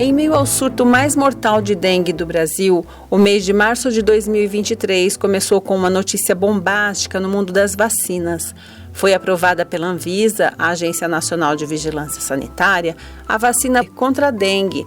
Em meio ao surto mais mortal de dengue do Brasil, o mês de março de 2023 começou com uma notícia bombástica no mundo das vacinas. Foi aprovada pela Anvisa, a Agência Nacional de Vigilância Sanitária, a vacina contra a dengue.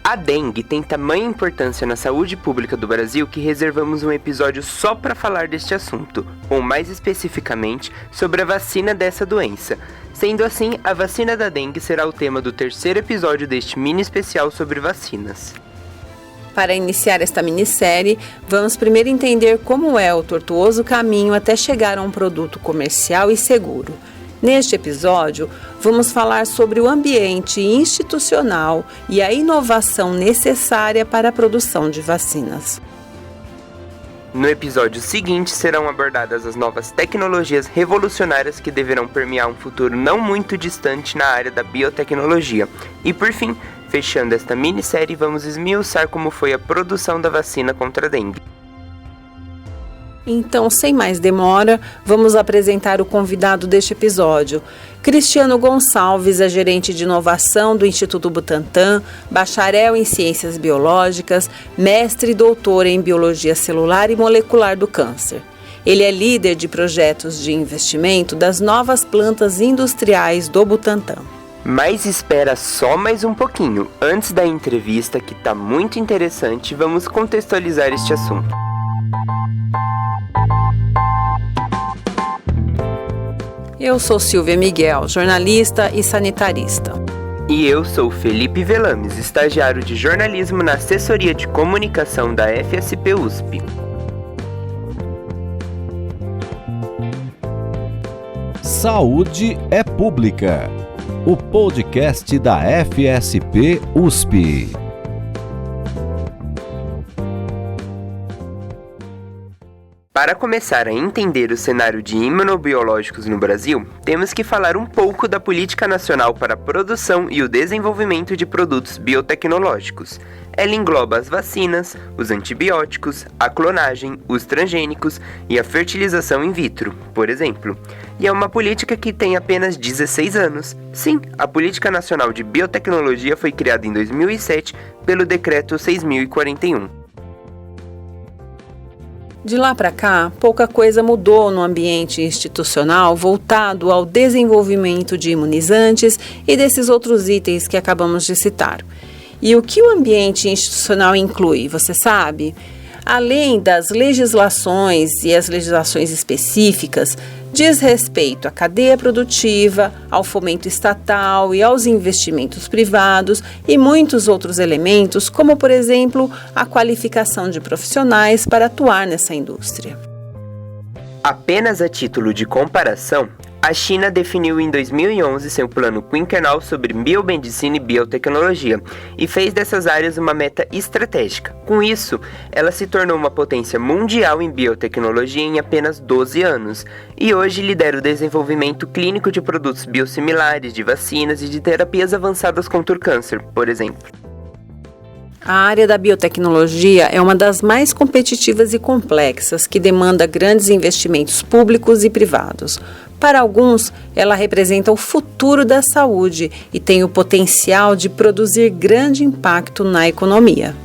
A dengue tem tamanha importância na saúde pública do Brasil que reservamos um episódio só para falar deste assunto, ou mais especificamente, sobre a vacina dessa doença. Sendo assim, a vacina da dengue será o tema do terceiro episódio deste mini especial sobre vacinas. Para iniciar esta minissérie, vamos primeiro entender como é o tortuoso caminho até chegar a um produto comercial e seguro. Neste episódio, vamos falar sobre o ambiente institucional e a inovação necessária para a produção de vacinas. No episódio seguinte, serão abordadas as novas tecnologias revolucionárias que deverão permear um futuro não muito distante na área da biotecnologia. E por fim, fechando esta minissérie, vamos esmiuçar como foi a produção da vacina contra a dengue. Então, sem mais demora, vamos apresentar o convidado deste episódio. Cristiano Gonçalves é gerente de inovação do Instituto Butantan, bacharel em ciências biológicas, mestre e doutor em biologia celular e molecular do câncer. Ele é líder de projetos de investimento das novas plantas industriais do Butantan. Mas espera só mais um pouquinho. Antes da entrevista, que está muito interessante, vamos contextualizar este assunto. Eu sou Silvia Miguel, jornalista e sanitarista. E eu sou Felipe Velames, estagiário de jornalismo na assessoria de comunicação da FSP USP. Saúde é Pública, o podcast da FSP USP. Para começar a entender o cenário de imunobiológicos no Brasil, temos que falar um pouco da Política Nacional para a Produção e o Desenvolvimento de Produtos Biotecnológicos. Ela engloba as vacinas, os antibióticos, a clonagem, os transgênicos e a fertilização in vitro, por exemplo. E é uma política que tem apenas 16 anos. Sim, a Política Nacional de Biotecnologia foi criada em 2007 pelo Decreto 6.041. De lá para cá, pouca coisa mudou no ambiente institucional voltado ao desenvolvimento de imunizantes e desses outros itens que acabamos de citar. E o que o ambiente institucional inclui, você sabe? Além das legislações e as legislações específicas, diz respeito à cadeia produtiva, ao fomento estatal e aos investimentos privados e muitos outros elementos, como, por exemplo, a qualificação de profissionais para atuar nessa indústria. Apenas a título de comparação, a China definiu em 2011 seu plano quinquenal sobre biomedicina e biotecnologia e fez dessas áreas uma meta estratégica. Com isso, ela se tornou uma potência mundial em biotecnologia em apenas 12 anos e hoje lidera o desenvolvimento clínico de produtos biosimilares, de vacinas e de terapias avançadas contra o câncer, por exemplo. A área da biotecnologia é uma das mais competitivas e complexas, que demanda grandes investimentos públicos e privados. Para alguns, ela representa o futuro da saúde e tem o potencial de produzir grande impacto na economia.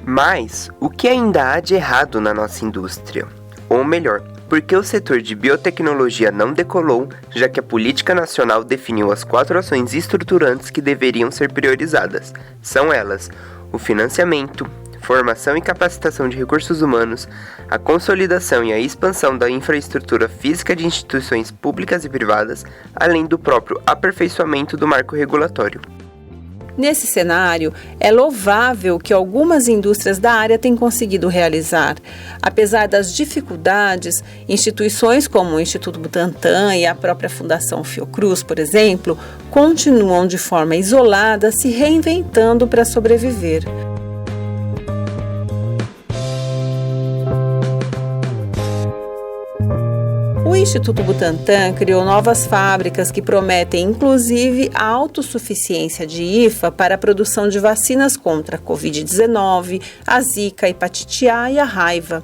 Mas, o que ainda há de errado na nossa indústria? Ou melhor, por que o setor de biotecnologia não decolou, já que a Política Nacional definiu as 4 ações estruturantes que deveriam ser priorizadas? São elas: o financiamento, formação e capacitação de recursos humanos, a consolidação e a expansão da infraestrutura física de instituições públicas e privadas, além do próprio aperfeiçoamento do marco regulatório. Nesse cenário, é louvável que algumas indústrias da área têm conseguido realizar. Apesar das dificuldades, instituições como o Instituto Butantan e a própria Fundação Fiocruz, por exemplo, continuam de forma isolada se reinventando para sobreviver. O Instituto Butantan criou novas fábricas que prometem, inclusive, a autossuficiência de IFA para a produção de vacinas contra a Covid-19, a Zika, a hepatite A e a raiva.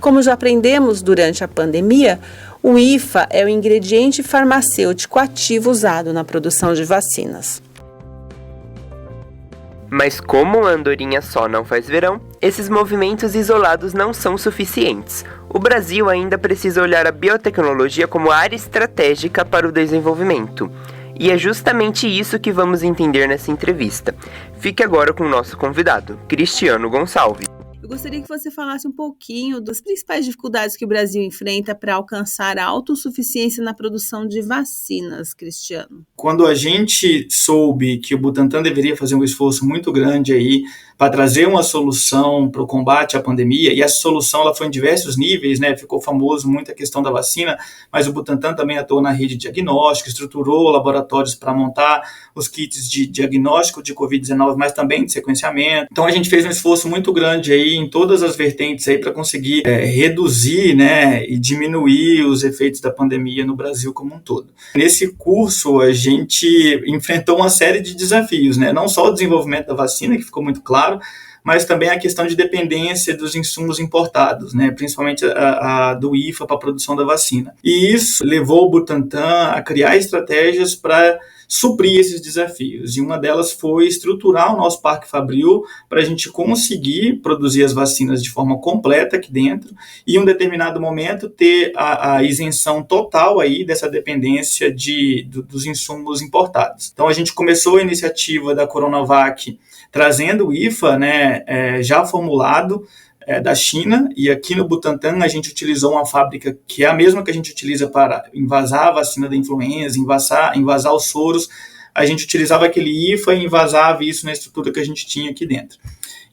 Como já aprendemos durante a pandemia, O IFA é o ingrediente farmacêutico ativo usado na produção de vacinas. Mas como a andorinha só não faz verão, esses movimentos isolados não são suficientes. O Brasil ainda precisa olhar a biotecnologia como área estratégica para o desenvolvimento. E é justamente isso que vamos entender nessa entrevista. Fique agora com o nosso convidado, Cristiano Gonçalves. Eu gostaria que você falasse um pouquinho das principais dificuldades que o Brasil enfrenta para alcançar a autossuficiência na produção de vacinas, Cristiano. Quando a gente soube que o Butantan deveria fazer um esforço muito grande aí para trazer uma solução para o combate à pandemia, e essa solução ela foi em diversos níveis, né? Ficou famoso muito a questão da vacina, mas o Butantan também atuou na rede de diagnóstico, estruturou laboratórios para montar os kits de diagnóstico de Covid-19, mas também de sequenciamento. Então a gente fez um esforço muito grande aí em todas as vertentes aí para conseguir reduzir, né, e diminuir os efeitos da pandemia no Brasil como um todo. Nesse curso a gente enfrentou uma série de desafios, né? Não só o desenvolvimento da vacina, que ficou muito claro, mas também a questão de dependência dos insumos importados, né? Principalmente a do IFA para a produção da vacina. E isso levou o Butantan a criar estratégias para suprir esses desafios, e uma delas foi estruturar o nosso parque fabril para a gente conseguir produzir as vacinas de forma completa aqui dentro e em um determinado momento ter a isenção total aí dessa dependência dos insumos importados. Então a gente começou a iniciativa da Coronavac trazendo o IFA, né, já formulado, da China, e aqui no Butantan a gente utilizou uma fábrica que é a mesma que a gente utiliza para envasar a vacina da influenza, envasar os soros. A gente utilizava aquele IFA e envasava isso na estrutura que a gente tinha aqui dentro.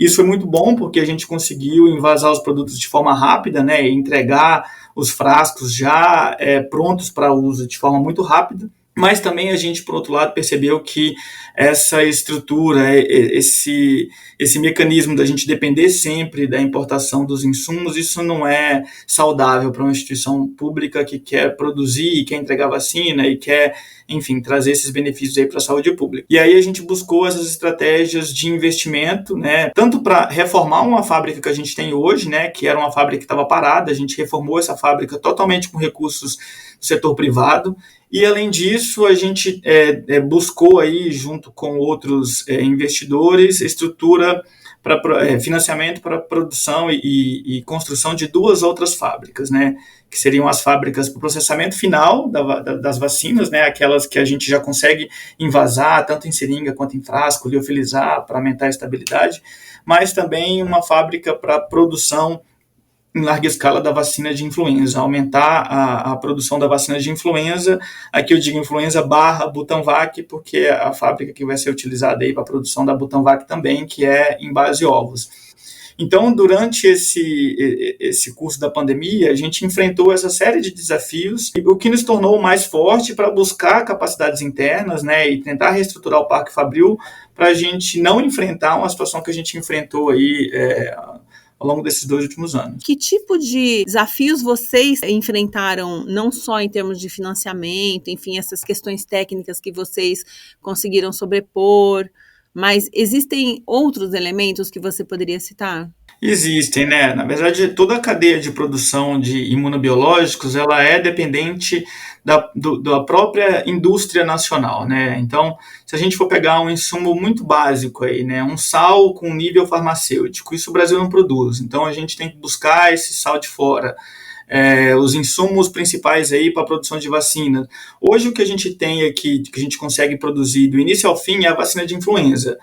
Isso foi muito bom porque a gente conseguiu envasar os produtos de forma rápida, né, e entregar os frascos já prontos para uso de forma muito rápida. Mas também a gente, por outro lado, percebeu que essa estrutura, esse mecanismo da gente depender sempre da importação dos insumos, isso não é saudável para uma instituição pública que quer produzir e quer entregar vacina e quer, enfim, trazer esses benefícios aí para a saúde pública. E aí a gente buscou essas estratégias de investimento, né, tanto para reformar uma fábrica que a gente tem hoje, né, que era uma fábrica que estava parada, a gente reformou essa fábrica totalmente com recursos do setor privado. E, além disso, a gente buscou aí, junto com outros investidores, estrutura para financiamento para produção e construção de 2 outras fábricas, né, que seriam as fábricas para o processamento final das vacinas, né, aquelas que a gente já consegue envasar, tanto em seringa quanto em frasco, liofilizar para aumentar a estabilidade, mas também uma fábrica para produção em larga escala da vacina de influenza, aumentar a produção da vacina de influenza. Aqui eu digo influenza / Butanvac, porque é a fábrica que vai ser utilizada aí para a produção da Butanvac também, que é em base ovos. Então, durante esse curso da pandemia, a gente enfrentou essa série de desafios, o que nos tornou mais forte para buscar capacidades internas, né, e tentar reestruturar o Parque Fabril para a gente não enfrentar uma situação que a gente enfrentou aí ao longo desses 2 últimos anos. Que tipo de desafios vocês enfrentaram, não só em termos de financiamento, enfim, essas questões técnicas que vocês conseguiram sobrepor, mas existem outros elementos que você poderia citar? Existem, né? Na verdade, toda a cadeia de produção de imunobiológicos, ela é dependente da própria indústria nacional, né? Então, se a gente for pegar um insumo muito básico aí, né? Um sal com nível farmacêutico, isso o Brasil não produz. Então, a gente tem que buscar esse sal de fora. Os insumos principais aí para a produção de vacina. Hoje o que a gente tem aqui, que a gente consegue produzir do início ao fim, é a vacina de influenza.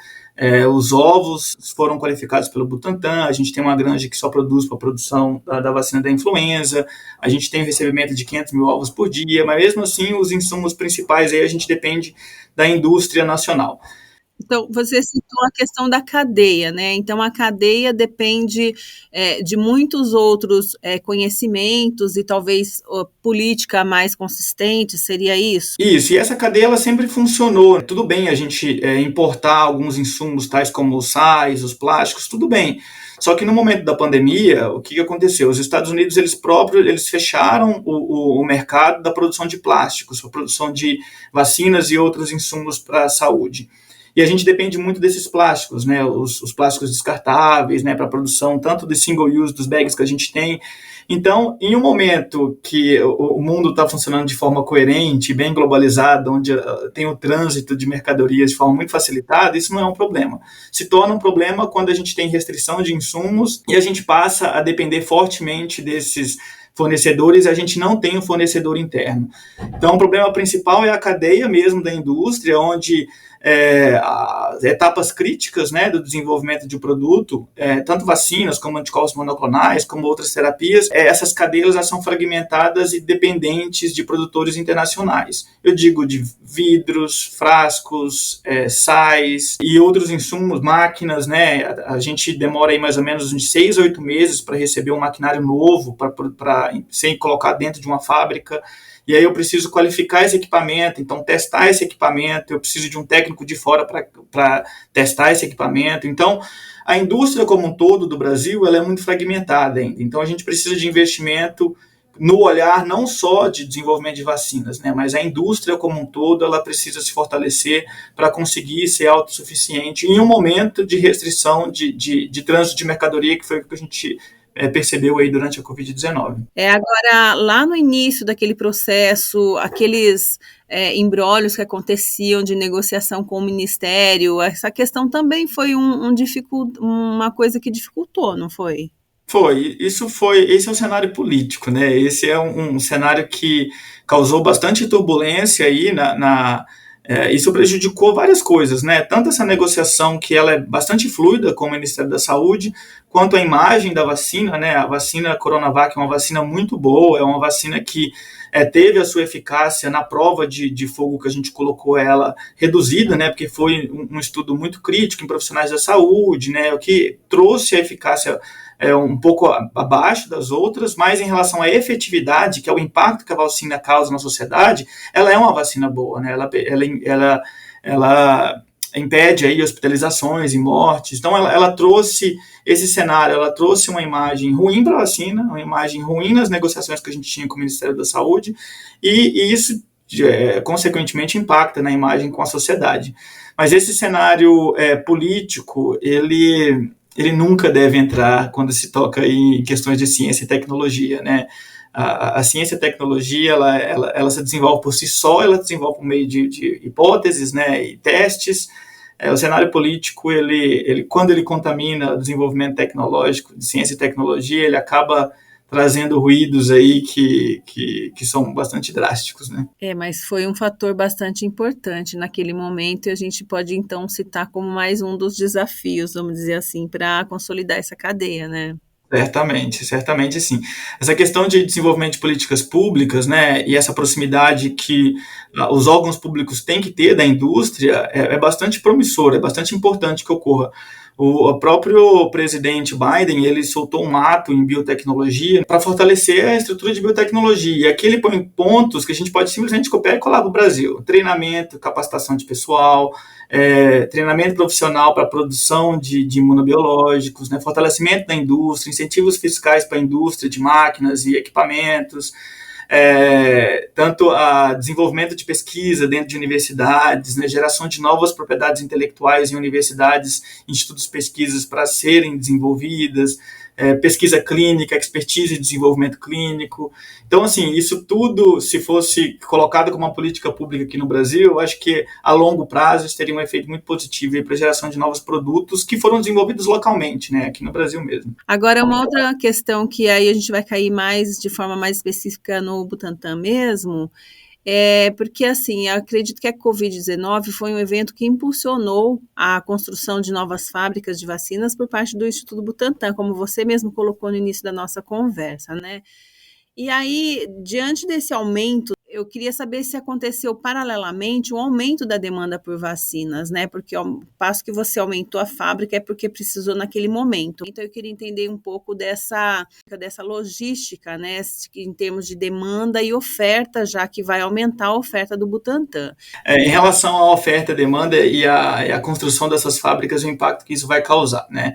Os ovos foram qualificados pelo Butantan, a gente tem uma granja que só produz para a produção da vacina da influenza, a gente tem o recebimento de 500 mil ovos por dia, mas mesmo assim os insumos principais aí a gente depende da indústria nacional. Então, você citou a questão da cadeia, né? Então, a cadeia depende de muitos outros conhecimentos e talvez política mais consistente, seria isso? Isso, e essa cadeia ela sempre funcionou. Tudo bem a gente importar alguns insumos, tais como os sais, os plásticos, tudo bem. Só que no momento da pandemia, o que aconteceu? Os Estados Unidos, eles fecharam o mercado da produção de plásticos, a produção de vacinas e outros insumos para a saúde. e a gente depende muito desses plásticos, né, os plásticos descartáveis, né, para a produção tanto de single use dos bags que a gente tem. Então, em um momento que o mundo está funcionando de forma coerente, bem globalizada, onde tem o trânsito de mercadorias de forma muito facilitada, isso não é um problema. Se torna um problema quando a gente tem restrição de insumos e a gente passa a depender fortemente desses fornecedores e a gente não tem um fornecedor interno. Então, o problema principal é a cadeia mesmo da indústria, onde as etapas críticas, né, do desenvolvimento de um produto, tanto vacinas como anticorpos monoclonais, como outras terapias, essas cadeias elas são fragmentadas e dependentes de produtores internacionais. Eu digo de vidros, frascos, sais e outros insumos, máquinas, né, a gente demora aí mais ou menos uns 6 a 8 meses para receber um maquinário novo, para ser colocado dentro de uma fábrica. E aí eu preciso qualificar esse equipamento, então testar esse equipamento, eu preciso de um técnico de fora para testar esse equipamento. Então, a indústria como um todo do Brasil, ela é muito fragmentada ainda. Então, a gente precisa de investimento no olhar não só de desenvolvimento de vacinas, né, mas a indústria como um todo, ela precisa se fortalecer para conseguir ser autossuficiente em um momento de restrição de trânsito de mercadoria, que foi o que a gente percebeu aí durante a Covid-19. Agora, lá no início daquele processo, aqueles embrólios que aconteciam de negociação com o Ministério, essa questão também foi uma coisa que dificultou, não foi? Esse é o cenário político, né? Esse é um cenário que causou bastante turbulência aí isso prejudicou várias coisas, né? Tanto essa negociação que ela é bastante fluida com o Ministério da Saúde, quanto a imagem da vacina, né? A vacina Coronavac é uma vacina muito boa, é uma vacina que teve a sua eficácia na prova de fogo que a gente colocou ela reduzida, né? Porque foi um estudo muito crítico em profissionais da saúde, né? O que trouxe a eficácia um pouco abaixo das outras, mas em relação à efetividade, que é o impacto que a vacina causa na sociedade, ela é uma vacina boa, né? Ela impede aí hospitalizações e mortes. Então, ela trouxe esse cenário, ela trouxe uma imagem ruim para a vacina, uma imagem ruim nas negociações que a gente tinha com o Ministério da Saúde, e isso, consequentemente, impacta na imagem com a sociedade. Mas esse cenário político, ele nunca deve entrar quando se toca em questões de ciência e tecnologia, né? A ciência e a tecnologia, ela se desenvolve por si só, ela se desenvolve por meio de hipóteses, né, e testes. O cenário político, quando ele contamina o desenvolvimento tecnológico, de ciência e tecnologia, ele acaba trazendo ruídos aí que são bastante drásticos, né? Mas foi um fator bastante importante naquele momento e a gente pode então citar como mais um dos desafios, vamos dizer assim, para consolidar essa cadeia, né? Certamente sim. Essa questão de desenvolvimento de políticas públicas, né, e essa proximidade que os órgãos públicos têm que ter da indústria é bastante promissora, é bastante importante que ocorra. O próprio presidente Biden, ele soltou um ato em biotecnologia para fortalecer a estrutura de biotecnologia. E aqui ele põe pontos que a gente pode simplesmente copiar e colar para o Brasil. Treinamento, capacitação de pessoal, treinamento profissional para a produção de imunobiológicos, né, fortalecimento da indústria, incentivos fiscais para a indústria de máquinas e equipamentos, tanto a desenvolvimento de pesquisa dentro de universidades, né, geração de novas propriedades intelectuais em universidades, institutos de pesquisas para serem desenvolvidas, pesquisa clínica, expertise e desenvolvimento clínico. Então, assim, isso tudo, se fosse colocado como uma política pública aqui no Brasil, eu acho que a longo prazo isso teria um efeito muito positivo para a geração de novos produtos que foram desenvolvidos localmente, né, aqui no Brasil mesmo. Agora, uma outra questão que aí a gente vai cair de forma mais específica no Butantan mesmo, porque, assim, eu acredito que a Covid-19 foi um evento que impulsionou a construção de novas fábricas de vacinas por parte do Instituto Butantan, como você mesmo colocou no início da nossa conversa, né? E aí, diante desse aumento, eu queria saber se aconteceu paralelamente um aumento da demanda por vacinas, né? Porque ao passo que você aumentou a fábrica é porque precisou naquele momento. Então, eu queria entender um pouco dessa logística, né? Em termos de demanda e oferta, já que vai aumentar a oferta do Butantan. Em relação à oferta, demanda e a construção dessas fábricas, o impacto que isso vai causar, né?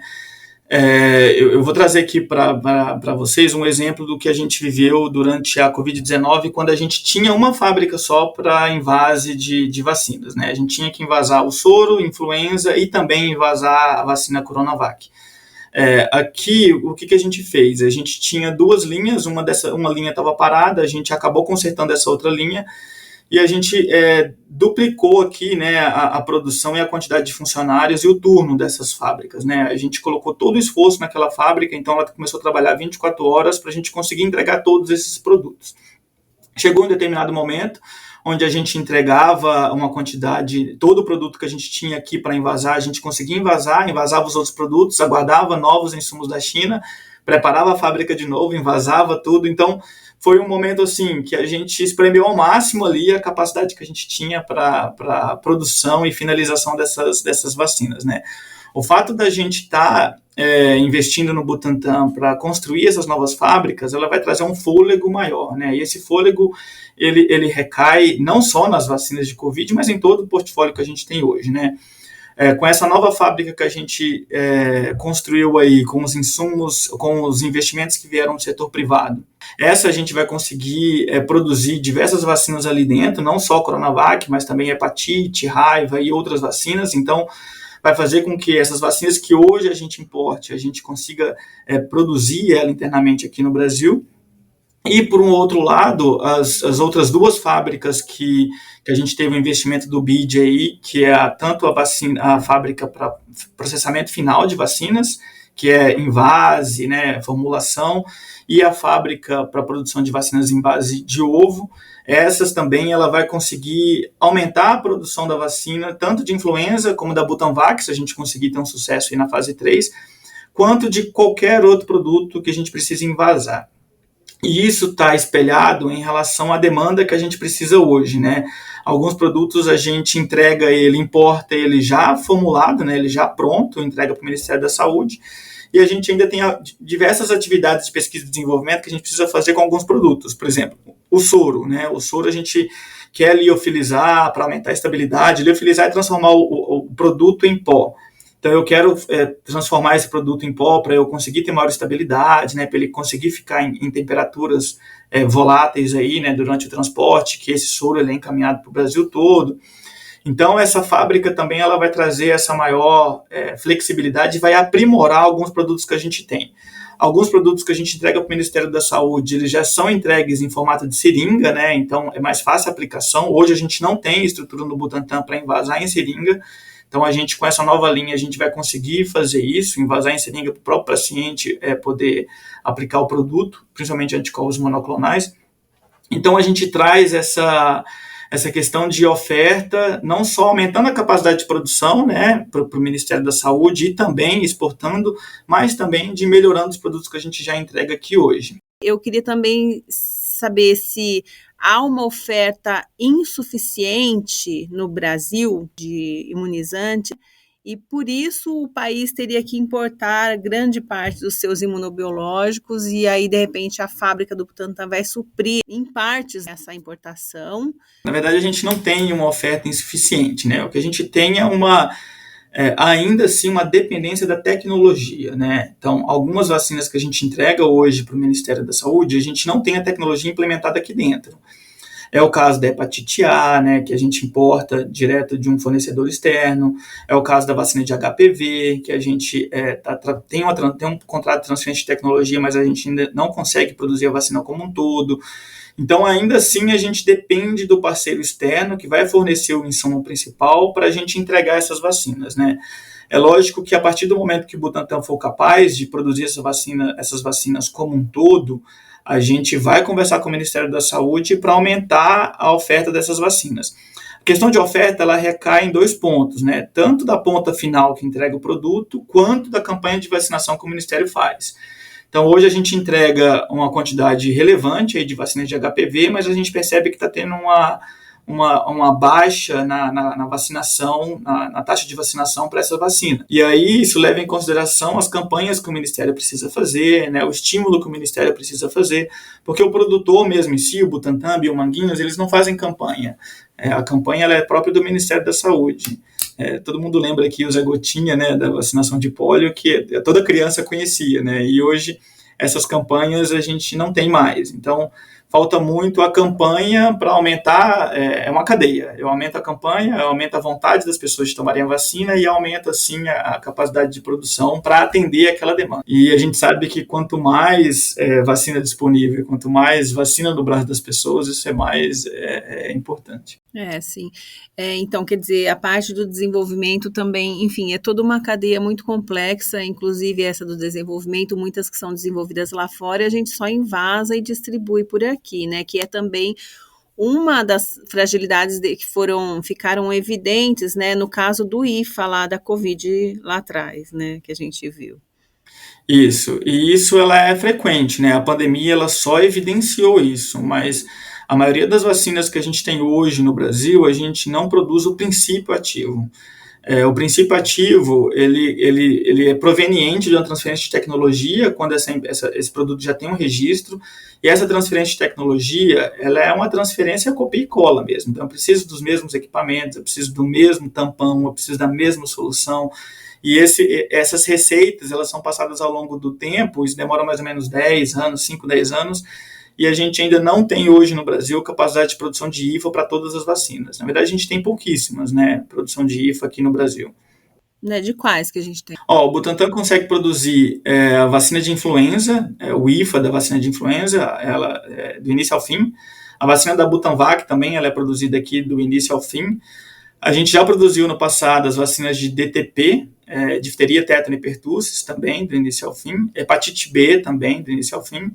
Eu vou trazer aqui para vocês um exemplo do que a gente viveu durante a Covid-19, quando a gente tinha uma fábrica só para invase de vacinas, né? A gente tinha que invasar o soro, influenza e também invasar a vacina Coronavac. Aqui, o que a gente fez? A gente tinha duas linhas, uma linha estava parada, a gente acabou consertando essa outra linha, e a gente duplicou aqui, né, a produção e a quantidade de funcionários e o turno dessas fábricas, né? A gente colocou todo o esforço naquela fábrica, então ela começou a trabalhar 24 horas para a gente conseguir entregar todos esses produtos. Chegou um determinado momento onde a gente entregava uma quantidade, todo o produto que a gente tinha aqui para invasar, a gente conseguia invasava os outros produtos, aguardava novos insumos da China, preparava a fábrica de novo, invasava tudo. Então, foi um momento assim que a gente espremeu ao máximo ali a capacidade que a gente tinha para produção e finalização dessas vacinas, né? O fato da gente estar investindo no Butantan para construir essas novas fábricas, ela vai trazer um fôlego maior, né? E esse fôlego, ele recai não só nas vacinas de Covid, mas em todo o portfólio que a gente tem hoje, né? Com essa nova fábrica que a gente construiu aí, com os insumos, com os investimentos que vieram do setor privado, essa a gente vai conseguir produzir diversas vacinas ali dentro, não só Coronavac, mas também hepatite, raiva e outras vacinas. Então, vai fazer com que essas vacinas que hoje a gente importe, a gente consiga produzir ela internamente aqui no Brasil. E, por um outro lado, as outras duas fábricas que a gente teve o investimento do BID aí, que é tanto a fábrica para processamento final de vacinas, que é invase, né, formulação, e a fábrica para produção de vacinas em base de ovo, essas também ela vai conseguir aumentar a produção da vacina, tanto de influenza como da Butanvac, se a gente conseguir ter um sucesso aí na fase 3, quanto de qualquer outro produto que a gente precise invasar. E isso está espelhado em relação à demanda que a gente precisa hoje, né? Alguns produtos a gente importa ele já formulado, né? Ele já pronto, entrega para o Ministério da Saúde, e a gente ainda tem diversas atividades de pesquisa e desenvolvimento que a gente precisa fazer com alguns produtos. Por exemplo, o soro, né? O soro a gente quer liofilizar para aumentar a estabilidade. Liofilizar é transformar o produto em pó. Então, eu quero transformar esse produto em pó para eu conseguir ter maior estabilidade, né, para ele conseguir ficar em temperaturas voláteis aí, né, durante o transporte, que esse soro ele é encaminhado para o Brasil todo. Então, essa fábrica também ela vai trazer essa maior flexibilidade e vai aprimorar alguns produtos que a gente tem. Alguns produtos que a gente entrega para o Ministério da Saúde, eles já são entregues em formato de seringa, né, então é mais fácil a aplicação. Hoje a gente não tem estrutura no Butantan para invasar em seringa. Então, a gente, com essa nova linha, a gente vai conseguir fazer isso, invasar em seringa para o próprio paciente poder aplicar o produto, principalmente anticorpos monoclonais. Então, a gente traz essa questão de oferta, não só aumentando a capacidade de produção, né, para o Ministério da Saúde e também exportando, mas também de melhorando os produtos que a gente já entrega aqui hoje. Eu queria também saber se há uma oferta insuficiente no Brasil de imunizante e, por isso, o país teria que importar grande parte dos seus imunobiológicos e aí, de repente, a fábrica do Butantan vai suprir, em partes, essa importação. Na verdade, a gente não tem uma oferta insuficiente, né? O que a gente tem é ainda assim uma dependência da tecnologia, né? Então, algumas vacinas que a gente entrega hoje para o Ministério da Saúde, a gente não tem a tecnologia implementada aqui dentro. É o caso da hepatite A, né, que a gente importa direto de um fornecedor externo. É o caso da vacina de HPV, que a gente tem um contrato de transferência de tecnologia, mas a gente ainda não consegue produzir a vacina como um todo. Então, ainda assim, a gente depende do parceiro externo que vai fornecer o insumo principal para a gente entregar essas vacinas, né? É lógico que a partir do momento que o Butantan for capaz de produzir essas vacinas como um todo, a gente vai conversar com o Ministério da Saúde para aumentar a oferta dessas vacinas. A questão de oferta, ela recai em 2 pontos, né? Tanto da ponta final que entrega o produto, quanto da campanha de vacinação que o Ministério faz. Então, hoje a gente entrega uma quantidade relevante aí de vacinas de HPV, mas a gente percebe que está tendo uma baixa na vacinação, na taxa de vacinação para essa vacina. E aí isso leva em consideração as campanhas que o Ministério precisa fazer, né, o estímulo que o Ministério precisa fazer, porque o produtor mesmo em si, o Butantan, Biomanguinhos, eles não fazem campanha. A campanha ela é própria do Ministério da Saúde. Todo mundo lembra aqui o Zé Gotinha, né, da vacinação de pólio, que toda criança conhecia, né, e hoje essas campanhas a gente não tem mais. Então, falta muito a campanha para aumentar, é uma cadeia. Eu aumento a campanha, eu aumento a vontade das pessoas de tomarem a vacina e aumento, assim, a capacidade de produção para atender aquela demanda. E a gente sabe que quanto mais vacina disponível, quanto mais vacina no braço das pessoas, isso é mais importante. Sim. Então, quer dizer, a parte do desenvolvimento também, enfim, é toda uma cadeia muito complexa, inclusive essa do desenvolvimento, muitas que são desenvolvidas lá fora, e a gente só invasa e distribui por aqui, né, que é também uma das fragilidades que ficaram evidentes, né, no caso do IFA lá da Covid lá atrás, né, que a gente viu. Isso, e isso ela é frequente, né, a pandemia ela só evidenciou isso, mas a maioria das vacinas que a gente tem hoje no Brasil, a gente não produz o princípio ativo. O princípio ativo, ele é proveniente de uma transferência de tecnologia, quando esse produto já tem um registro, e essa transferência de tecnologia, ela é uma transferência copia e cola mesmo. Então, eu preciso dos mesmos equipamentos, eu preciso do mesmo tampão, eu preciso da mesma solução, e essas receitas, elas são passadas ao longo do tempo, isso demora mais ou menos 10 anos, 5, 10 anos, e a gente ainda não tem hoje no Brasil capacidade de produção de IFA para todas as vacinas. Na verdade, a gente tem pouquíssimas, né, produção de IFA aqui no Brasil. De quais que a gente tem? O Butantan consegue produzir a vacina de influenza, o IFA da vacina de influenza, ela do início ao fim. A vacina da Butanvac também ela é produzida aqui do início ao fim. A gente já produziu no passado as vacinas de DTP, difteria, tétano e pertussis também, do início ao fim. Hepatite B também, do início ao fim.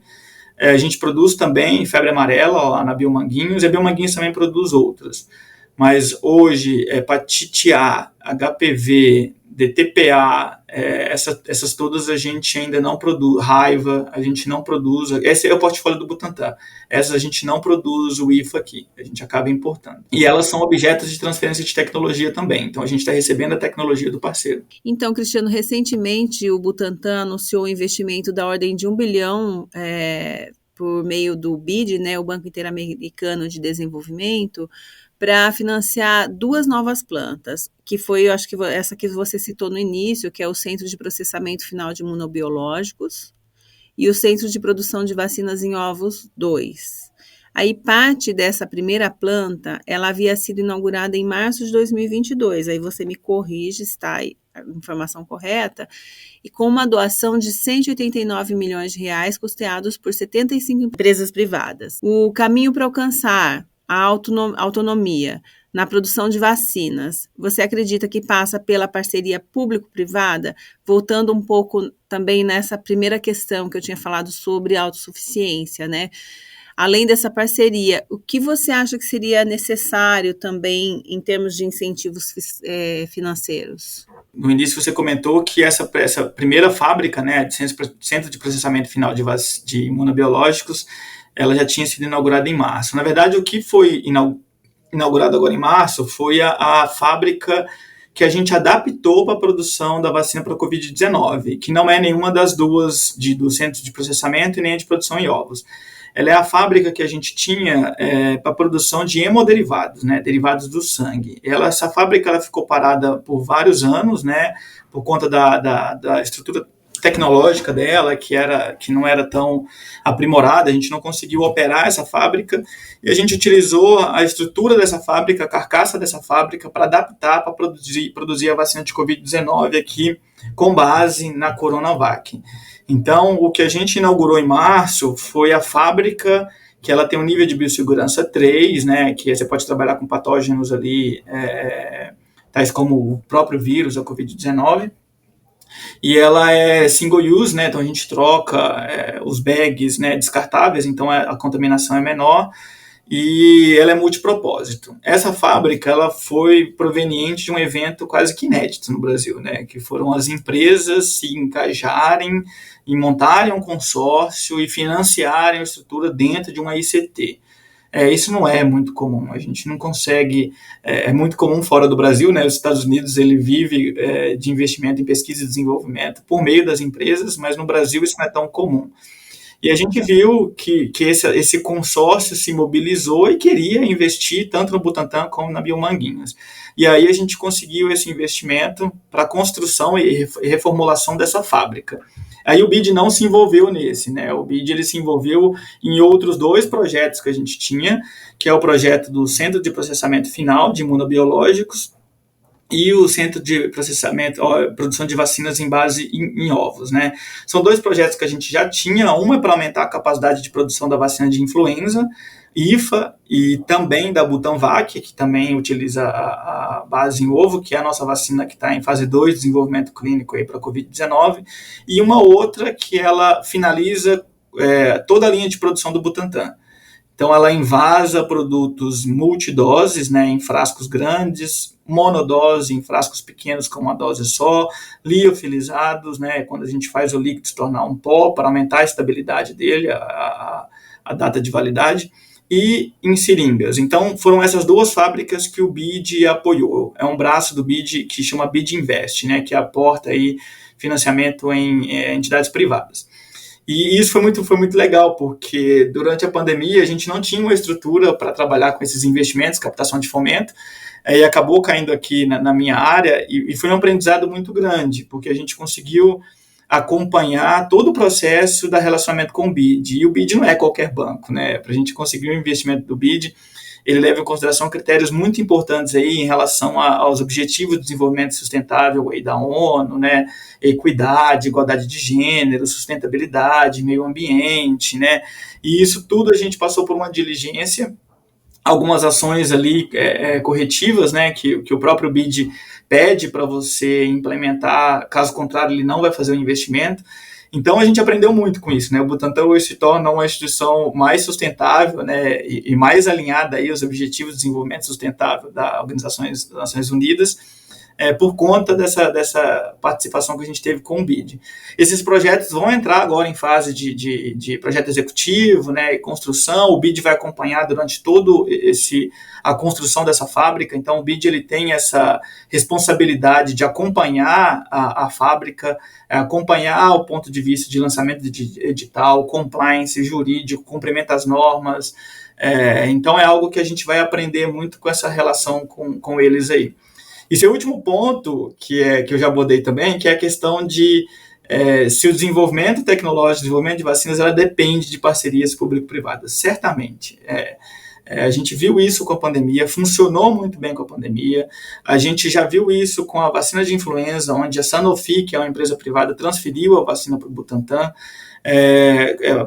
A gente produz também febre amarela lá na Biomanguinhos, e a Biomanguinhos também produz outras. Mas hoje, hepatite A, HPV, DTPA, essas todas a gente ainda não produz. Raiva, a gente não produz. Esse é o portfólio do Butantan. Essas a gente não produz o IFA aqui, a gente acaba importando. E elas são objetos de transferência de tecnologia também. Então, a gente está recebendo a tecnologia do parceiro. Então, Cristiano, recentemente o Butantan anunciou um investimento da ordem de 1 bilhão por meio do BID, né, o Banco Interamericano de Desenvolvimento, para financiar 2 novas plantas, que foi, eu acho que essa que você citou no início, que é o Centro de Processamento Final de Imunobiológicos e o Centro de Produção de Vacinas em Ovos 2. Aí parte dessa primeira planta, ela havia sido inaugurada em março de 2022, aí você me corrige se está a informação correta, e com uma doação de 189 milhões de reais custeados por 75 empresas privadas. O caminho para alcançar a autonomia na produção de vacinas, você acredita que passa pela parceria público-privada? Voltando um pouco também nessa primeira questão que eu tinha falado sobre autossuficiência, né? Além dessa parceria, o que você acha que seria necessário também em termos de incentivos financeiros? No início você comentou que essa primeira fábrica, né, de Centro de Processamento Final de Imunobiológicos, ela já tinha sido inaugurada em março. Na verdade, o que foi inaugurado agora em março foi a fábrica que a gente adaptou para a produção da vacina para a Covid-19, que não é nenhuma das duas do Centro de Processamento e nem a de produção em ovos. Ela é a fábrica que a gente tinha para a produção de hemoderivados, né, derivados do sangue. Essa fábrica ela ficou parada por vários anos, né, por conta da estrutura tecnológica dela, que não era tão aprimorada, a gente não conseguiu operar essa fábrica, e a gente utilizou a estrutura dessa fábrica, a carcaça dessa fábrica, para adaptar, para produzir a vacina de Covid-19 aqui, com base na Coronavac. Então, o que a gente inaugurou em março foi a fábrica, que ela tem um nível de biossegurança 3, né, que você pode trabalhar com patógenos ali, tais como o próprio vírus, a Covid-19, e ela é single use, né, então a gente troca os bags, né, descartáveis, então a contaminação é menor, e ela é multipropósito. Essa fábrica ela foi proveniente de um evento quase que inédito no Brasil, né, que foram as empresas se engajarem e montarem um consórcio e financiarem a estrutura dentro de uma ICT. Isso não é muito comum, a gente não consegue, é muito comum fora do Brasil, né? Os Estados Unidos ele vive de investimento em pesquisa e desenvolvimento por meio das empresas, mas no Brasil isso não é tão comum. E a gente viu que esse consórcio se mobilizou e queria investir tanto no Butantan como na Biomanguinhos. E aí a gente conseguiu esse investimento para a construção e reformulação dessa fábrica. Aí o BID não se envolveu nesse, né? O BID ele se envolveu em outros 2 projetos que a gente tinha, que é o projeto do Centro de Processamento Final de Imunobiológicos e o Centro de Produção de Vacinas em Base em Ovos, né? São 2 projetos que a gente já tinha, uma é para aumentar a capacidade de produção da vacina de influenza, IFA, e também da Butanvac, que também utiliza a base em ovo, que é a nossa vacina que está em fase 2 de desenvolvimento clínico para a Covid-19, e uma outra que ela finaliza toda a linha de produção do Butantan. Então, ela invasa produtos multidoses, né, em frascos grandes, monodose em frascos pequenos com uma dose só, liofilizados, né, quando a gente faz o líquido se tornar um pó, para aumentar a estabilidade dele, a data de validade, e em seringas. Então, foram essas 2 fábricas que o BID apoiou. É um braço do BID que chama BID Invest, né, que aporta aí financiamento em entidades privadas. E isso foi muito legal, porque durante a pandemia a gente não tinha uma estrutura para trabalhar com esses investimentos, captação de fomento, e acabou caindo aqui na minha área, e foi um aprendizado muito grande, porque a gente conseguiu acompanhar todo o processo da relacionamento com o BID, e o BID não é qualquer banco, né? Para a gente conseguir o investimento do BID, ele leva em consideração critérios muito importantes aí em relação aos objetivos de desenvolvimento sustentável aí da ONU, né? Equidade, igualdade de gênero, sustentabilidade, meio ambiente, né? E isso tudo a gente passou por uma diligência, algumas ações ali corretivas, né? Que o próprio BID pede para você implementar, caso contrário ele não vai fazer o investimento. Então a gente aprendeu muito com isso, né? O Butantan hoje se torna uma instituição mais sustentável, né, e mais alinhada aí aos objetivos de desenvolvimento sustentável da Organização das Nações Unidas, por conta dessa participação que a gente teve com o BID. Esses projetos vão entrar agora em fase de projeto executivo, né, e construção. O BID vai acompanhar durante todo a construção dessa fábrica. Então o BID ele tem essa responsabilidade de acompanhar a fábrica, acompanhar o ponto de vista de lançamento de edital, compliance, jurídico, cumprimento às normas. Então é algo que a gente vai aprender muito com essa relação com eles aí. E seu último ponto, que eu já abordei também, que é a questão de se o desenvolvimento tecnológico, o desenvolvimento de vacinas, ela depende de parcerias público-privadas, certamente. A gente viu isso com a pandemia, funcionou muito bem com a pandemia, a gente já viu isso com a vacina de influenza, onde a Sanofi, que é uma empresa privada, transferiu a vacina para o Butantan,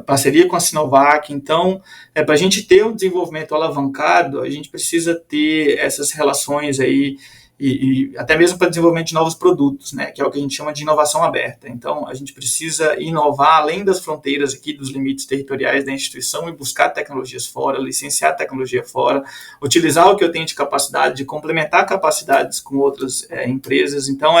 parceria com a Sinovac. Então, para a gente ter um desenvolvimento alavancado, a gente precisa ter essas relações aí, e até mesmo para desenvolvimento de novos produtos, né, que é o que a gente chama de inovação aberta. Então, a gente precisa inovar além das fronteiras aqui, dos limites territoriais da instituição, e buscar tecnologias fora, licenciar tecnologia fora, utilizar o que eu tenho de capacidade, de complementar capacidades com outras empresas. Então,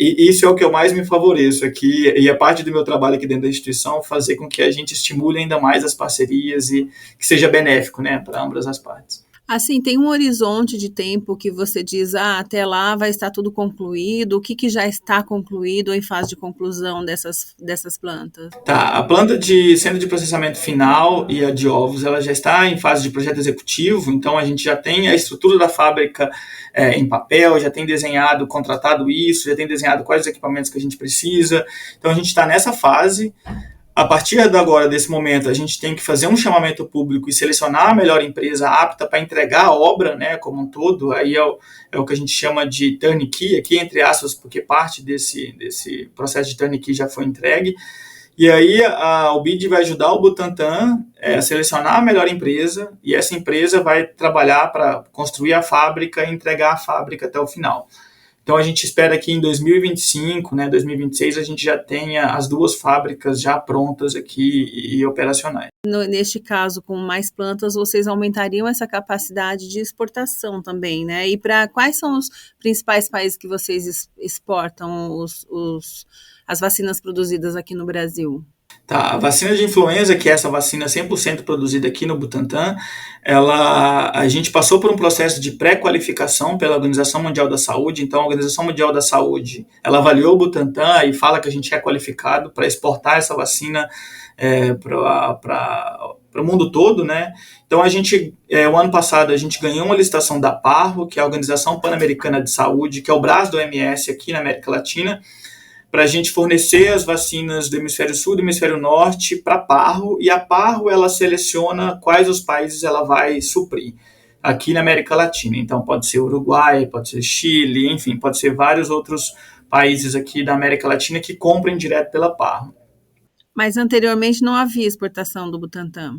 e isso é o que eu mais me favoreço aqui, e é parte do meu trabalho aqui dentro da instituição, fazer com que a gente estimule ainda mais as parcerias e que seja benéfico, né, para ambas as partes. Assim, tem um horizonte de tempo que você diz, até lá vai estar tudo concluído, o que já está concluído ou em fase de conclusão dessas plantas? Tá, a planta de centro de processamento final e a de ovos, ela já está em fase de projeto executivo, então a gente já tem a estrutura da fábrica em papel, já tem desenhado, contratado isso, já tem desenhado quais os equipamentos que a gente precisa, então a gente está nessa fase. A partir agora, desse momento, a gente tem que fazer um chamamento público e selecionar a melhor empresa apta para entregar a obra, né, como um todo. Aí é o que a gente chama de turnkey, aqui entre aspas, porque parte desse processo de turnkey já foi entregue. E aí o BID vai ajudar o Butantan a selecionar a melhor empresa, e essa empresa vai trabalhar para construir a fábrica e entregar a fábrica até o final. Então, a gente espera que em 2025, né, 2026, a gente já tenha as 2 fábricas já prontas aqui e operacionais. Neste caso, com mais plantas, vocês aumentariam essa capacidade de exportação também, né? E para quais são os principais países que vocês exportam as vacinas produzidas aqui no Brasil? Tá, a vacina de influenza, que é essa vacina 100% produzida aqui no Butantan, a gente passou por um processo de pré-qualificação pela Organização Mundial da Saúde. Então, a Organização Mundial da Saúde, ela avaliou o Butantan e fala que a gente é qualificado para exportar essa vacina para o mundo todo, né? Então, o ano passado, a gente ganhou uma licitação da PARRO, que é a Organização Pan-Americana de Saúde, que é o braço do OMS aqui na América Latina, para a gente fornecer as vacinas do hemisfério sul e do hemisfério norte para a PARRO, e a PARRO ela seleciona quais os países ela vai suprir aqui na América Latina. Então pode ser Uruguai, pode ser Chile, enfim, pode ser vários outros países aqui da América Latina que comprem direto pela PARRO. Mas anteriormente não havia exportação do Butantan?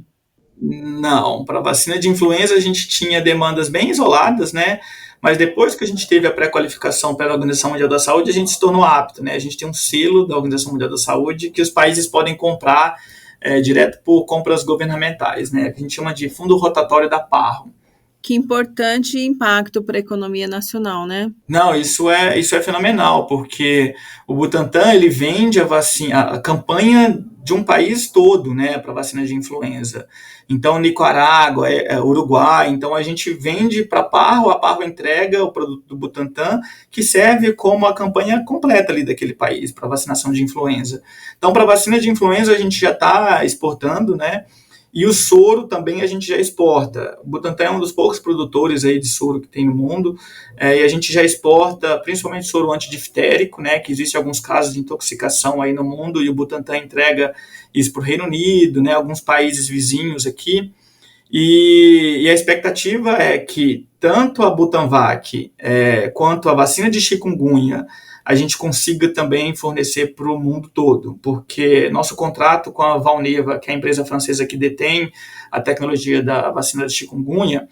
Não, para a vacina de influenza a gente tinha demandas bem isoladas, né? Mas depois que a gente teve a pré-qualificação pela Organização Mundial da Saúde, a gente se tornou apto, né? A gente tem um selo da Organização Mundial da Saúde que os países podem comprar direto por compras governamentais, né? Que a gente chama de fundo rotatório da PARRO. Que importante impacto para a economia nacional, né? Não, isso é fenomenal, porque o Butantan ele vende a vacina, a campanha de um país todo, né, para vacina de influenza. Então, Nicarágua, Uruguai, então a gente vende para a PARRO entrega o produto do Butantan, que serve como a campanha completa ali daquele país para vacinação de influenza. Então, para vacina de influenza a gente já está exportando, né? E o soro também a gente já exporta. O Butantan é um dos poucos produtores aí de soro que tem no mundo, e a gente já exporta principalmente soro antidiftérico, né, que existe alguns casos de intoxicação aí no mundo, e o Butantan entrega isso para o Reino Unido, né, alguns países vizinhos aqui. E a expectativa é que tanto a Butanvac quanto a vacina de chikungunya a gente consiga também fornecer para o mundo todo, porque nosso contrato com a Valneva, que é a empresa francesa que detém a tecnologia da vacina de chikungunya,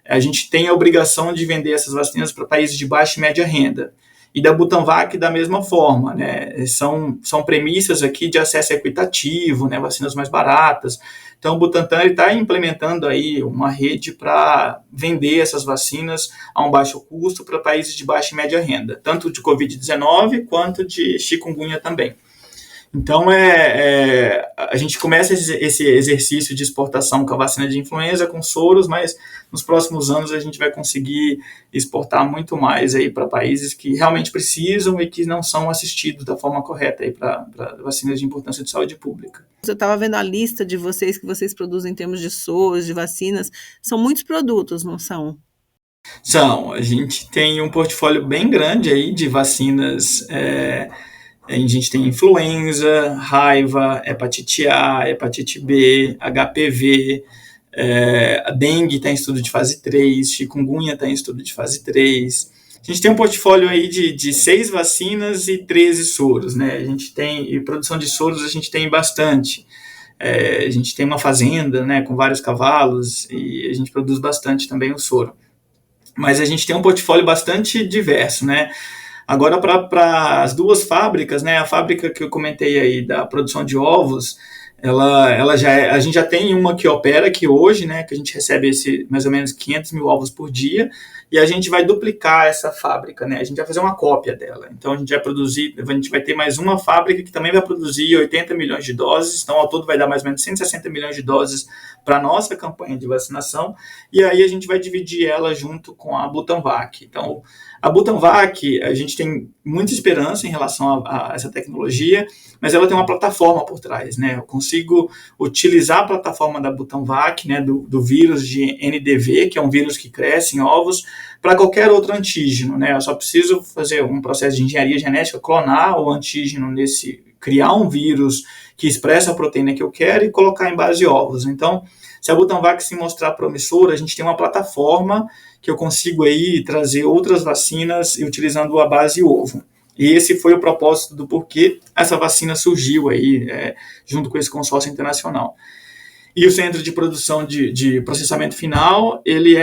a gente tem a obrigação de vender essas vacinas para países de baixa e média renda. E da Butanvac da mesma forma, né? São premissas aqui de acesso equitativo, né? Vacinas mais baratas. Então, o Butantan está implementando aí uma rede para vender essas vacinas a um baixo custo para países de baixa e média renda, tanto de Covid-19 quanto de chikungunya também. Então, a gente começa esse exercício de exportação com a vacina de influenza, com soros, mas nos próximos anos a gente vai conseguir exportar muito mais aí para países que realmente precisam e que não são assistidos da forma correta aí para vacinas de importância de saúde pública. Eu estava vendo a lista de vocês que vocês produzem em termos de soros, de vacinas. São muitos produtos, não são? A gente tem um portfólio bem grande aí de vacinas. A gente tem influenza, raiva, hepatite A, hepatite B, HPV, a dengue está em estudo de fase 3, chikungunya está em estudo de fase 3. A gente tem um portfólio aí de 6 vacinas e 13 soros, né? A gente tem, e produção de soros a gente tem bastante. A gente tem uma fazenda, né, com vários cavalos, e a gente produz bastante também o soro. Mas a gente tem um portfólio bastante diverso, né? Agora, para as 2 fábricas, né, a fábrica que eu comentei aí da produção de ovos, a gente já tem uma que opera aqui hoje, né, que a gente recebe mais ou menos 500 mil ovos por dia, e a gente vai duplicar essa fábrica, né, a gente vai fazer uma cópia dela. Então, a gente vai ter mais uma fábrica que também vai produzir 80 milhões de doses, então ao todo vai dar mais ou menos 160 milhões de doses para a nossa campanha de vacinação, e aí a gente vai dividir ela junto com a Butanvac. Então, a Butanvac, a gente tem muita esperança em relação a essa tecnologia, mas ela tem uma plataforma por trás, né? Eu consigo utilizar a plataforma da Butanvac, né, do vírus de NDV, que é um vírus que cresce em ovos, para qualquer outro antígeno, né? Eu só preciso fazer um processo de engenharia genética, clonar o antígeno criar um vírus que expressa a proteína que eu quero e colocar em base de ovos. Então, se a Butanvac se mostrar promissora, a gente tem uma plataforma que eu consigo aí trazer outras vacinas utilizando a base ovo. E esse foi o propósito do porquê essa vacina surgiu aí, junto com esse consórcio internacional. E o centro de produção de processamento final, ele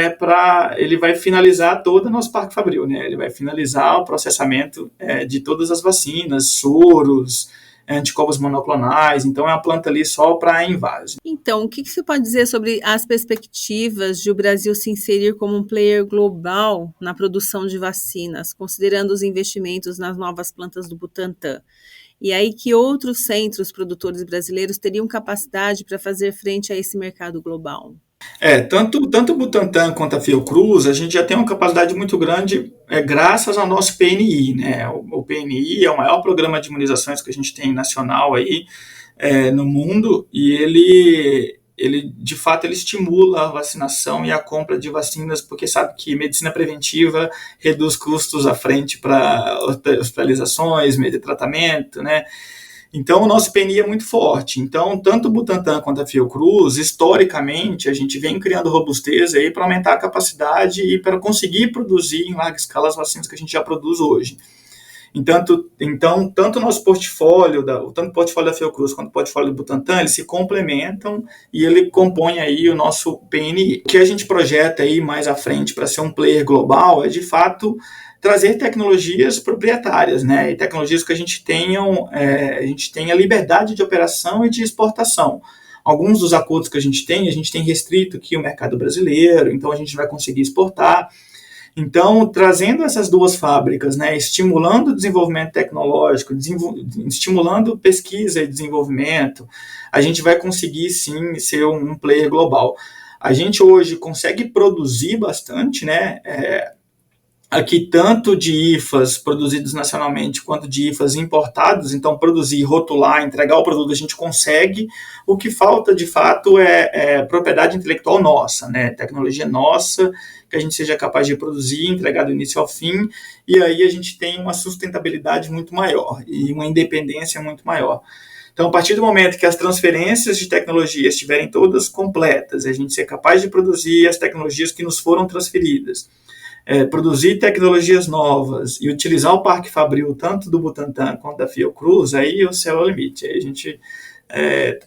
vai finalizar todo o nosso parque fabril, né? Ele vai finalizar o processamento de todas as vacinas, soros, anticorpos monoclonais, então é uma planta ali só para invase. Então, o que você pode dizer sobre as perspectivas de o Brasil se inserir como um player global na produção de vacinas, considerando os investimentos nas novas plantas do Butantan? E aí que outros centros produtores brasileiros teriam capacidade para fazer frente a esse mercado global? Tanto o Butantan quanto a Fiocruz, a gente já tem uma capacidade muito grande graças ao nosso PNI, né? O PNI é o maior programa de imunizações que a gente tem nacional aí no mundo, e ele de fato ele estimula a vacinação e a compra de vacinas, porque sabe que medicina preventiva reduz custos à frente para hospitalizações, meio de tratamento, né? Então, o nosso PNI é muito forte. Então, tanto o Butantan quanto a Fiocruz, historicamente, a gente vem criando robustez aí para aumentar a capacidade e para conseguir produzir em larga escala as vacinas que a gente já produz hoje. Então, tanto o nosso portfólio, tanto o portfólio da Fiocruz quanto o portfólio do Butantan, eles se complementam e ele compõe aí o nosso PNI. O que a gente projeta aí mais à frente para ser um player global é, de fato, trazer tecnologias proprietárias, né? E tecnologias que a gente tenha liberdade de operação e de exportação. Alguns dos acordos que a gente tem restrito aqui o mercado brasileiro, então a gente vai conseguir exportar. Então, trazendo essas duas fábricas, né, estimulando o desenvolvimento tecnológico, estimulando pesquisa e desenvolvimento, a gente vai conseguir, sim, ser um player global. A gente hoje consegue produzir bastante, né, aqui tanto de IFAs produzidos nacionalmente quanto de IFAs importados, então produzir, rotular, entregar o produto a gente consegue. O que falta de fato é propriedade intelectual nossa, né? Tecnologia nossa, que a gente seja capaz de produzir, entregar do início ao fim, e aí a gente tem uma sustentabilidade muito maior e uma independência muito maior. Então, a partir do momento que as transferências de tecnologia estiverem todas completas, a gente ser capaz de produzir as tecnologias que nos foram transferidas, produzir tecnologias novas e utilizar o Parque Fabril, tanto do Butantan quanto da Fiocruz, aí o céu é o limite. Aí a gente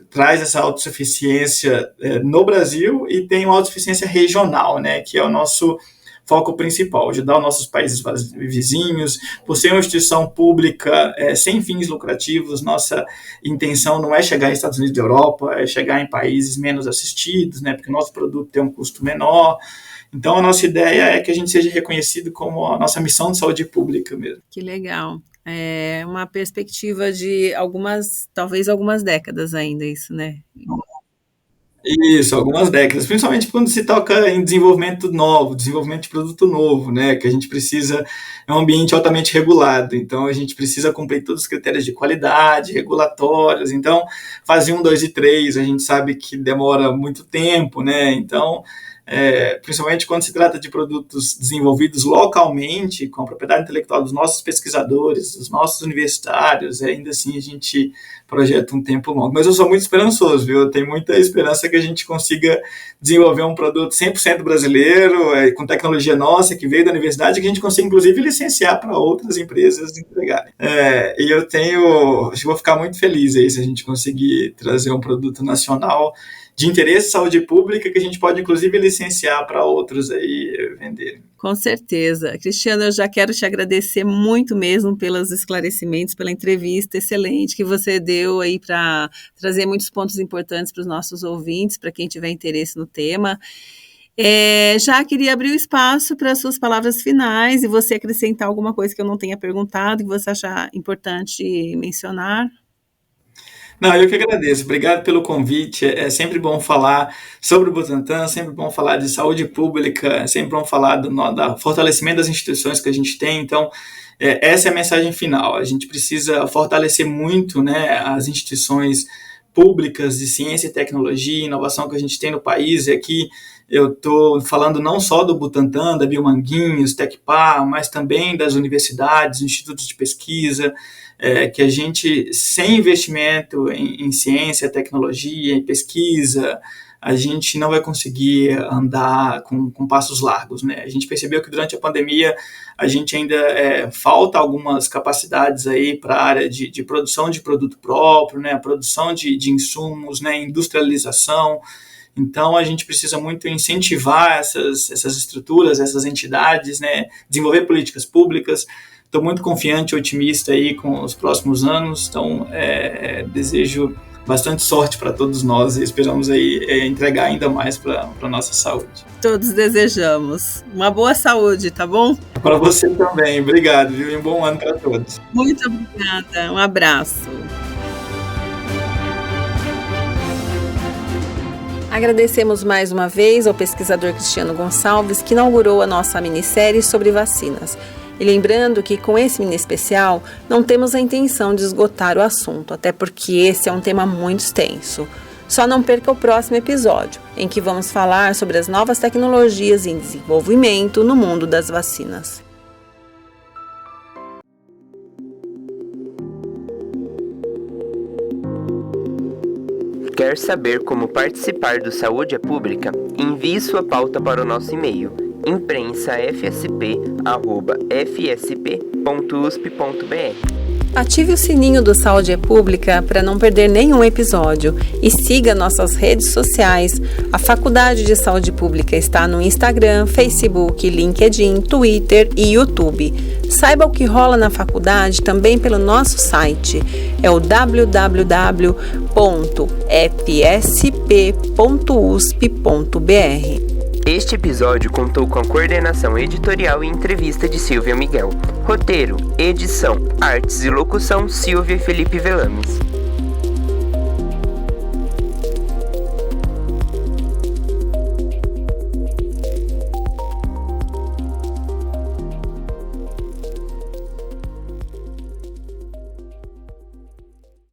traz essa autossuficiência no Brasil e tem uma autossuficiência regional, né, que é o nosso foco principal, ajudar os nossos países vizinhos. Por ser uma instituição pública sem fins lucrativos, nossa intenção não é chegar em Estados Unidos da Europa, é chegar em países menos assistidos, né, porque o nosso produto tem um custo menor. Então, a nossa ideia é que a gente seja reconhecido como a nossa missão de saúde pública mesmo. Que legal. É uma perspectiva de talvez algumas décadas ainda, isso, né? Isso, algumas décadas, principalmente quando se toca em desenvolvimento novo, desenvolvimento de produto novo, né, que a gente precisa, é um ambiente altamente regulado, então a gente precisa cumprir todos os critérios de qualidade, regulatórios, então fase 1, 2 e 3, a gente sabe que demora muito tempo, né, então principalmente quando se trata de produtos desenvolvidos localmente, com a propriedade intelectual dos nossos pesquisadores, dos nossos universitários, ainda assim a gente projeta um tempo longo. Mas eu sou muito esperançoso, viu? Eu tenho muita esperança que a gente consiga desenvolver um produto 100% brasileiro, com tecnologia nossa, que veio da universidade, que a gente consiga, inclusive, licenciar para outras empresas entregarem. E acho que vou ficar muito feliz aí se a gente conseguir trazer um produto nacional de interesse de saúde pública que a gente pode, inclusive, licenciar para outros aí venderem. Com certeza. Cristiano, eu já quero te agradecer muito mesmo pelos esclarecimentos, pela entrevista excelente que você deu aí para trazer muitos pontos importantes para os nossos ouvintes, para quem tiver interesse no tema. Já queria abrir o espaço para as suas palavras finais e você acrescentar alguma coisa que eu não tenha perguntado, que você achar importante mencionar. Não, eu que agradeço. Obrigado pelo convite. É sempre bom falar sobre o Butantan, sempre bom falar de saúde pública, é sempre bom falar do fortalecimento das instituições que a gente tem. Então, essa é a mensagem final. A gente precisa fortalecer muito, né, as instituições públicas de ciência e tecnologia e inovação que a gente tem no país. E aqui eu estou falando não só do Butantan, da Biomanguinhos, Tecpar, mas também das universidades, institutos de pesquisa, que a gente, sem investimento em ciência, tecnologia, em pesquisa, a gente não vai conseguir andar com passos largos, né? A gente percebeu que durante a pandemia a gente ainda falta algumas capacidades aí para a área de produção de produto próprio, né? A produção de insumos, né? Industrialização. Então, a gente precisa muito incentivar essas estruturas, essas entidades, né? Desenvolver políticas públicas. Estou muito confiante e otimista aí com os próximos anos, então desejo bastante sorte para todos nós e esperamos aí entregar ainda mais para a nossa saúde. Todos desejamos. Uma boa saúde, tá bom? Para você também. Obrigado, viu? E um bom ano para todos. Muito obrigada. Um abraço. Agradecemos mais uma vez ao pesquisador Cristiano Gonçalves, que inaugurou a nossa minissérie sobre vacinas. E lembrando que com esse mini especial não temos a intenção de esgotar o assunto, até porque esse é um tema muito extenso. Só não perca o próximo episódio, em que vamos falar sobre as novas tecnologias em desenvolvimento no mundo das vacinas. Quer saber como participar do Saúde é Pública? Envie sua pauta para o nosso e-mail imprensafsp@fsp.usp.br. Ative o sininho do Saúde é Pública para não perder nenhum episódio e siga nossas redes sociais. A Faculdade de Saúde Pública está no Instagram, Facebook, LinkedIn, Twitter e YouTube. Saiba o que rola na faculdade também pelo nosso site. É o www.fsp.usp.br. Este episódio contou com a coordenação editorial e entrevista de Silvia Miguel. Roteiro, edição, artes e locução, Silvia e Felipe Velames.